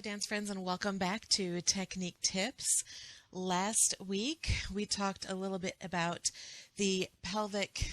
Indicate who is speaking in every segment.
Speaker 1: dance friends, and welcome back to Technique Tips. Last week we talked a little bit about the pelvic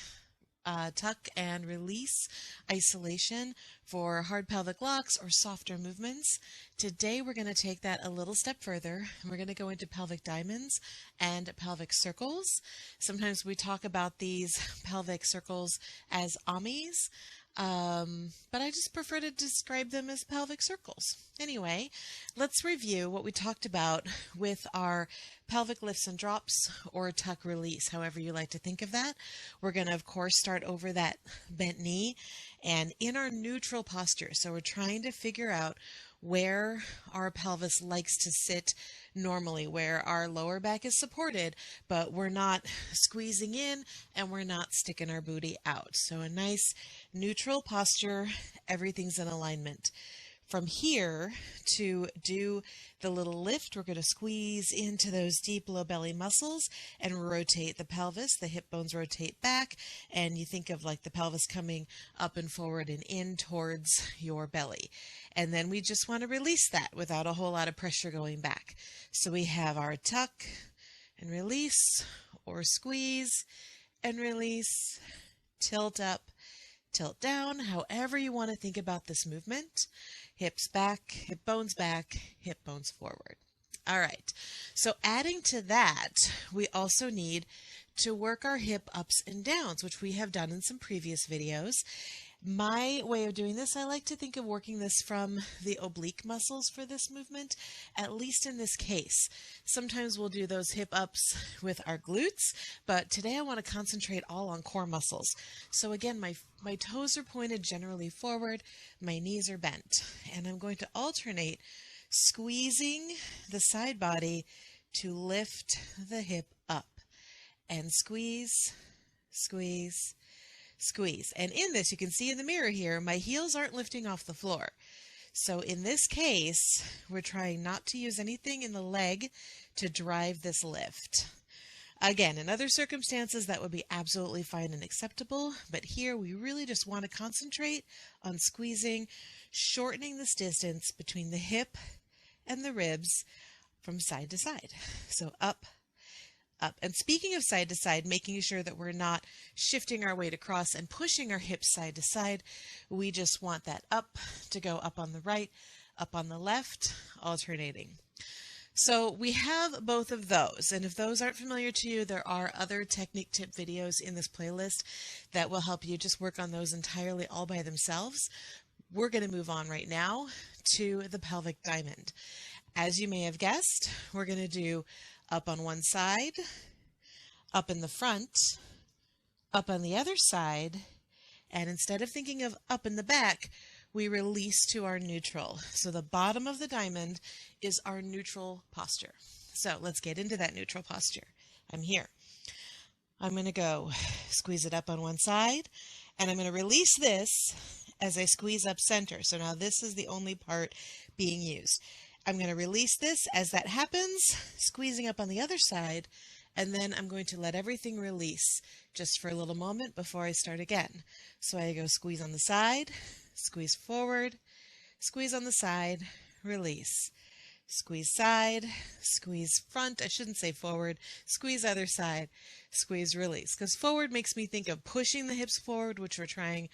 Speaker 1: tuck and release isolation for hard pelvic locks or softer movements. Today we're going to take that a little step further, and we're going to go into pelvic diamonds and pelvic circles. Sometimes we talk about these pelvic circles as AMIs, but I just prefer to describe them as pelvic circles. Anyway, let's review what we talked about with our pelvic lifts and drops or tuck release, however you like to think of that. We're going to, of course, start over that bent knee and in our neutral posture. So we're trying to figure out where our pelvis likes to sit normally, where our lower back is supported, but we're not squeezing in and we're not sticking our booty out. So a nice neutral posture, everything's in alignment. From here, to do the little lift, we're going to squeeze into those deep low belly muscles and rotate the pelvis. The hip bones rotate back, and you think of like the pelvis coming up and forward and in towards your belly. And then we just want to release that without a whole lot of pressure going back. So we have our tuck and release, or squeeze and release, tilt up, tilt down, however you want to think about this movement. Hips back, hip bones forward. All right, so adding to that, we also need to work our hip ups and downs, which we have done in some previous videos. My way of doing this, I like to think of working this from the oblique muscles for this movement, at least in this case. Sometimes we'll do those hip ups with our glutes, but today I want to concentrate all on core muscles. So again, my toes are pointed generally forward, my knees are bent, and I'm going to alternate squeezing the side body to lift the hip up, and squeeze, squeeze, squeeze. And in this, you can see in the mirror here, my heels aren't lifting off the floor. So in this case, we're trying not to use anything in the leg to drive this lift. Again, in other circumstances, that would be absolutely fine and acceptable, but here we really just want to concentrate on squeezing, shortening this distance between the hip and the ribs from side to side. So up, up. And speaking of side to side, making sure that we're not shifting our weight across and pushing our hips side to side. We just want that up to go up on the right, up on the left, alternating. So we have both of those, and if those aren't familiar to you, there are other technique tip videos in this playlist that will help you just work on those entirely all by themselves. We're going to move on right now to the pelvic diamond. As you may have guessed, we're going to do up on one side, up in the front, up on the other side, and instead of thinking of up in the back, we release to our neutral. So the bottom of the diamond is our neutral posture. So let's get into that neutral posture. I'm here. I'm going to go squeeze it up on one side, and I'm going to release this as I squeeze up center. So now this is the only part being used. I'm going to release this as that happens, squeezing up on the other side, and then I'm going to let everything release just for a little moment before I start again. So I go squeeze on the side, squeeze forward, squeeze on the side, release. Squeeze side, squeeze front, I shouldn't say forward, squeeze other side, squeeze release. Because forward makes me think of pushing the hips forward, which we're trying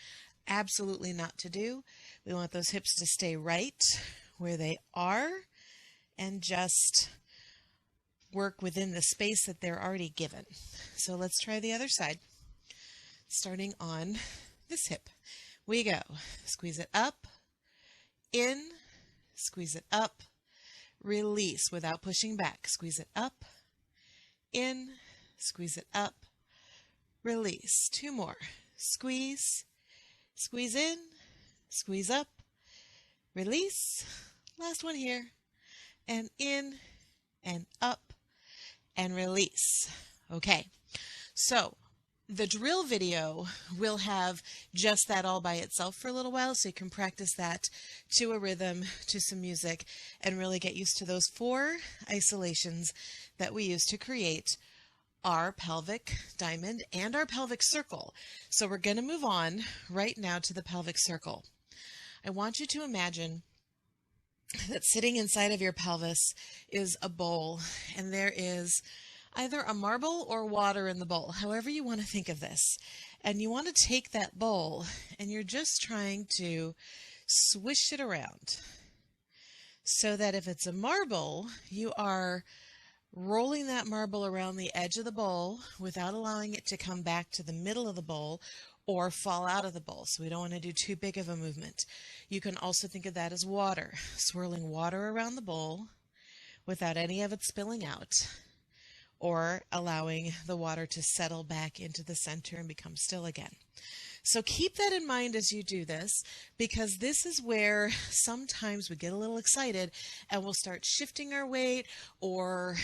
Speaker 1: absolutely not to do. We want those hips to stay right where they are and just work within the space that they're already given. So let's try the other side. Starting on this hip. We go. Squeeze it up, in, squeeze it up, release without pushing back. Squeeze it up, in, squeeze it up, release. Two more. Squeeze, squeeze in, squeeze up, release. Last one here, and in, and up, and release. Okay, so the drill video will have just that all by itself for a little while, so you can practice that to a rhythm, to some music, and really get used to those 4 isolations that we use to create our pelvic diamond and our pelvic circle. So we're going to move on right now to the pelvic circle. I want you to imagine that sitting inside of your pelvis is a bowl, and there is either a marble or water in the bowl, however you want to think of this. And you want to take that bowl and you're just trying to swish it around so that if it's a marble, you are rolling that marble around the edge of the bowl without allowing it to come back to the middle of the bowl or fall out of the bowl. So we don't want to do too big of a movement. You can also think of that as water, swirling water around the bowl without any of it spilling out, or allowing the water to settle back into the center and become still again. So keep that in mind as you do this, because this is where sometimes we get a little excited and we'll start shifting our weight or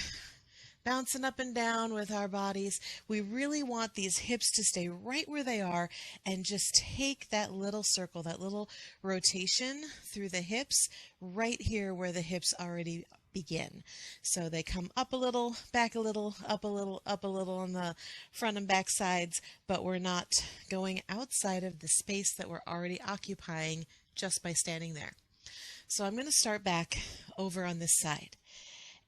Speaker 1: bouncing up and down with our bodies. We really want these hips to stay right where they are and just take that little circle, that little rotation through the hips right here where the hips already begin. So they come up a little, back a little, up a little, up a little on the front and back sides, but we're not going outside of the space that we're already occupying just by standing there. So I'm going to start back over on this side.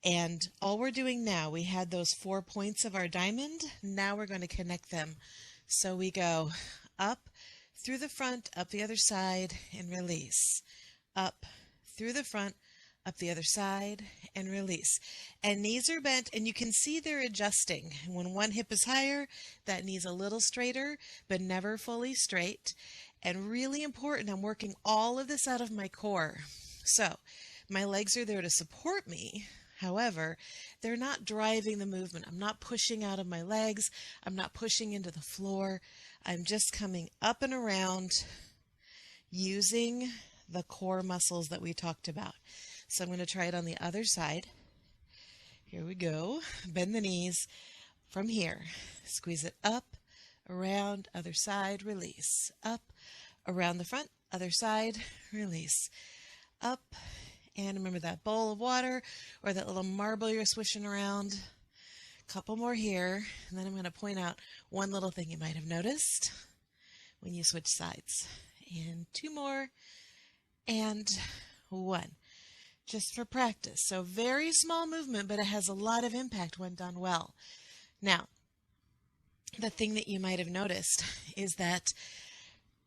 Speaker 1: And all we're doing now, we had those 4 points of our diamond. Now we're going to connect them. So we go up through the front, up the other side, and release. Up through the front, up the other side, and release. And knees are bent, and you can see they're adjusting. When one hip is higher, that knee's a little straighter, but never fully straight. And really important, I'm working all of this out of my core. So my legs are there to support me. However, they're not driving the movement. I'm not pushing out of my legs. I'm not pushing into the floor. I'm just coming up and around using the core muscles that we talked about. So I'm going to try it on the other side. Here we go. Bend the knees from here. Squeeze it up, around, other side, release. Up, around the front, other side, release. Up, and remember that bowl of water or that little marble you're swishing around. Couple more here, and then I'm going to point out one little thing you might have noticed when you switch sides. And 2 more, and 1. Just for practice. So very small movement, but it has a lot of impact when done well. Now, the thing that you might have noticed is that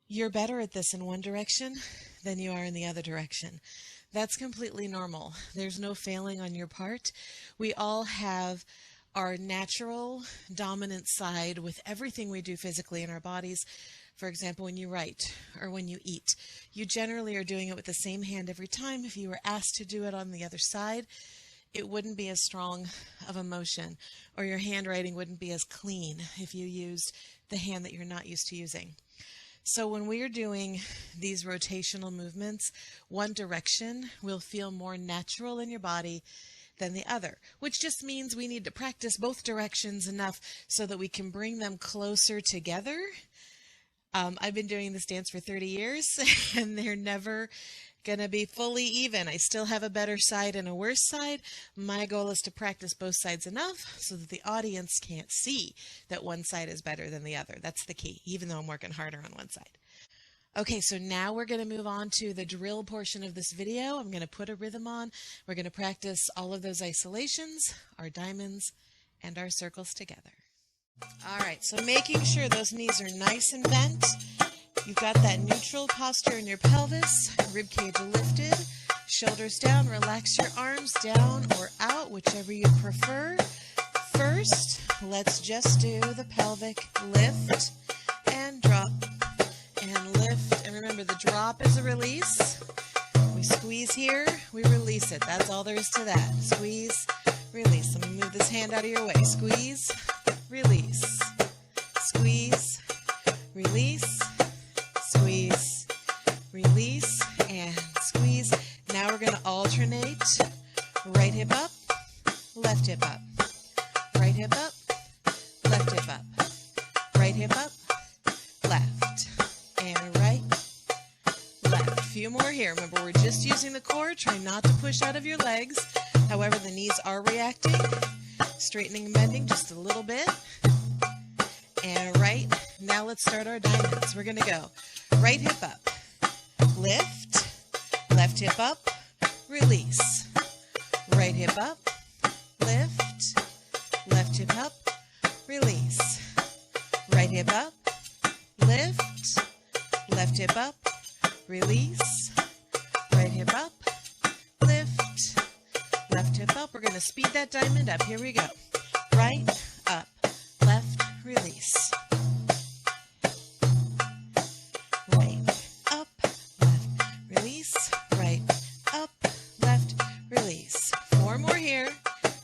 Speaker 1: you're better at this in one direction than you are in the other direction. That's completely normal. There's no failing on your part. We all have our natural dominant side with everything we do physically in our bodies. For example, when you write or when you eat, you generally are doing it with the same hand every time. If you were asked to do it on the other side, it wouldn't be as strong of a motion, or your handwriting wouldn't be as clean if you used the hand that you're not used to using. So when we are doing these rotational movements, one direction will feel more natural in your body than the other, which just means we need to practice both directions enough so that we can bring them closer together. I've been doing this dance for 30 years, and they're never going to be fully even. I still have a better side and a worse side. My goal is to practice both sides enough so that the audience can't see that one side is better than the other. That's the key, even though I'm working harder on one side. Okay, so now we're going to move on to the drill portion of this video. I'm going to put a rhythm on. We're going to practice all of those isolations, our diamonds, and our circles together. All right, so making sure those knees are nice and bent. You've got that neutral posture in your pelvis, rib cage lifted, shoulders down. Relax your arms down or out, whichever you prefer. First, let's just do the pelvic lift and drop and lift. And remember, the drop is a release. We squeeze here, we release it. That's all there is to that. Squeeze, release. Let me move this hand out of your way. Squeeze, release. Squeeze, release. Squeeze, release, and squeeze. Now we're going to alternate. Right hip up, left hip up. Right hip up, left hip up. Right hip up, left. And right, left. A few more here. Remember, we're just using the core. Try not to push out of your legs. However, the knees are reacting. Straightening and bending just a little bit. And right. Now let's start our diamonds. We're going to go right hip up, lift, left hip up, release. Right hip up, lift, left hip up, release. Right hip up, lift, left hip up, release. Right hip up, lift, left hip up. We're going to speed that diamond up. Here we go. Right, up, left, release. Right, up, left, release. Right, up, left, release. 4 more here.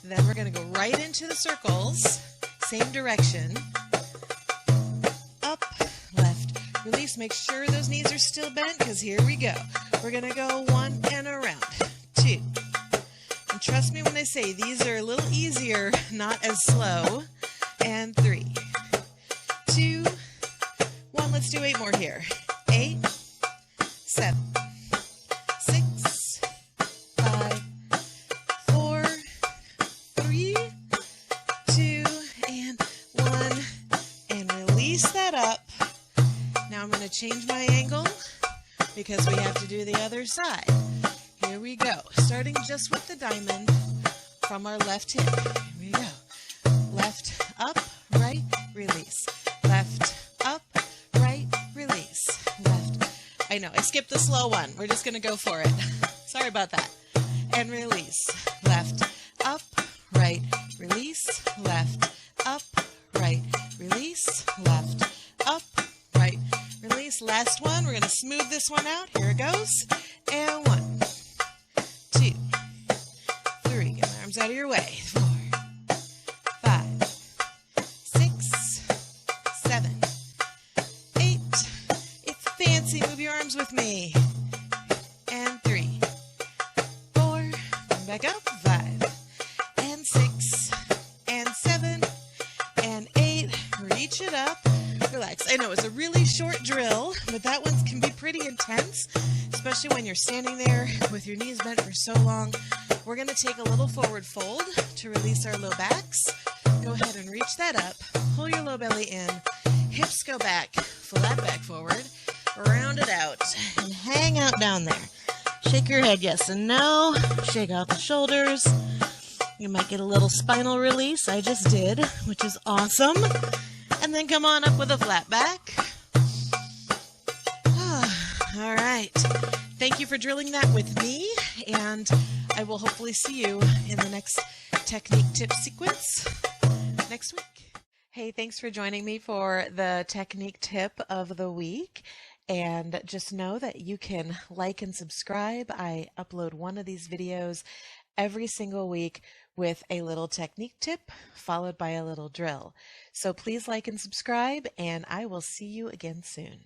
Speaker 1: Then we're going to go right into the circles. Same direction. Up, left, release. Make sure those knees are still bent because here we go. We're going to go 1 and around. 2. And trust me when I say these are a little easier, not as slow. And 3, 2, 1. Let's do 8 more here. 8, 7, 6, 5, 4, 3, 2, and 1. And release that up. Now I'm going to change my angle because we have to do the other side. Here we go. Starting just with the diamond from our left hip. Here we go. Left, up, right, release. Left, up, right, release. Left. I know, I skipped the slow one. We're just going to go for it. Sorry about that. And release. Left, up, right, release. Left, up, right, release. Left, up, right, release. Last one. We're going to smooth this one out. Here it goes. And 1, 2, 3. Get my arms out of your way. 4, 5, 6, 7, 8. It's fancy. Move your arms with me. And 3, 4. Come back up. 5, and 6, and 7, and 8. Reach it up. Relax. I know it's a really short drill, but that one can be pretty intense, especially when you're standing there with your knees bent for so long. We're going to take a little forward fold to release our low backs. Go ahead and reach that up. Pull your low belly in. Hips go back. Flat back forward. Round it out. And hang out down there. Shake your head yes and no. Shake out the shoulders. You might get a little spinal release. I just did, which is awesome. And then come on up with a flat back. All right. Thank you for drilling that with me, and I will hopefully see you in the next technique tip sequence next week. Hey, thanks for joining me for the technique tip of the week. And just know that you can like and subscribe. I upload one of these videos every single week with a little technique tip followed by a little drill. So please like and subscribe, and I will see you again soon.